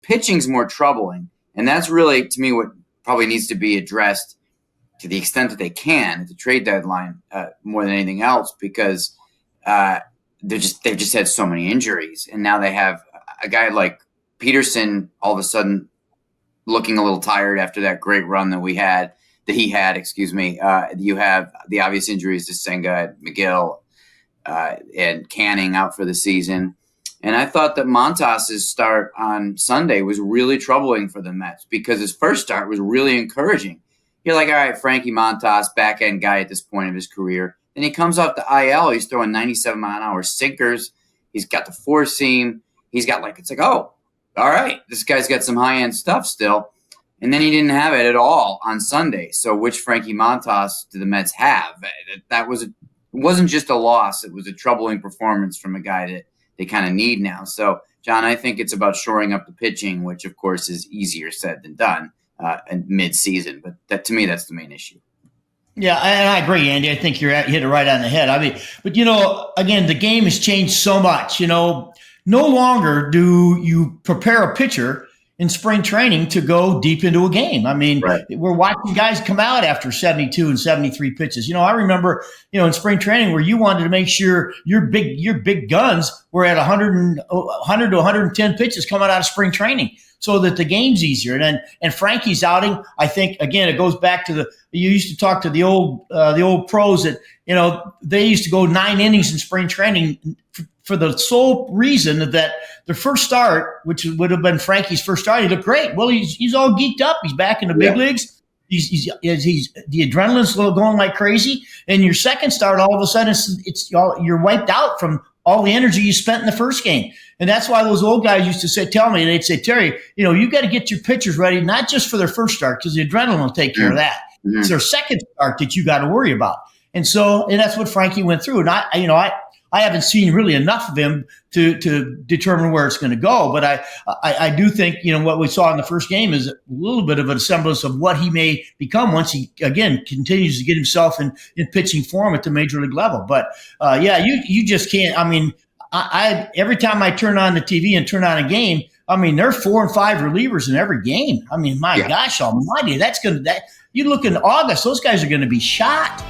pitching's more troubling. And that's really, to me, what probably needs to be addressed to the extent that they can at the trade deadline more than anything else, because they've just had so many injuries. And now they have a guy like Peterson all of a sudden looking a little tired after that great run that he had, you have the obvious injuries to Senga, McGill, and Canning out for the season. And I thought that Montas' start on Sunday was really troubling for the Mets because his first start was really encouraging. You're like, all right, Frankie Montas, back-end guy at this point of his career. Then he comes off the IL. He's throwing 97-mile-an-hour sinkers. He's got the four-seam. He's got oh, all right, this guy's got some high-end stuff still. And then he didn't have it at all on Sunday. So which Frankie Montas do the Mets have? It wasn't just a loss. It was a troubling performance from a guy that they kind of need now. So, John, I think it's about shoring up the pitching, which, of course, is easier said than done in mid-season. But to me, that's the main issue. Yeah, and I agree, Andy. I think you hit it right on the head. I mean, but, again, the game has changed so much. No longer do you prepare a pitcher in spring training to go deep into a game. I mean, right. We're watching guys come out after 72 and 73 pitches. I remember, in spring training where you wanted to make sure your big guns were at 100 to 110 pitches coming out of spring training so that the game's easier. And Frankie's outing, I think, again, it goes back to you used to talk to the old pros that, they used to go 9 innings in spring training for the sole reason that the first start, which would have been Frankie's first start, he looked great. Well, he's all geeked up. He's back in the big leagues. He's the adrenaline's going like crazy. And your second start, all of a sudden, you're wiped out from all the energy you spent in the first game. And that's why those old guys used to tell me, they'd say, Terry, you got to get your pitchers ready, not just for their first start, because the adrenaline will take care of that. Mm-hmm. It's their second start that you got to worry about. And that's what Frankie went through. And I haven't seen really enough of him to determine where it's going to go. But I do think, what we saw in the first game is a little bit of a semblance of what he may become once he, again, continues to get himself in pitching form at the major league level. But, you just can't. I mean, I every time I turn on the TV and turn on a game, I mean, there are 4 and 5 relievers in every game. I mean, my gosh almighty, you look in August, those guys are going to be shot.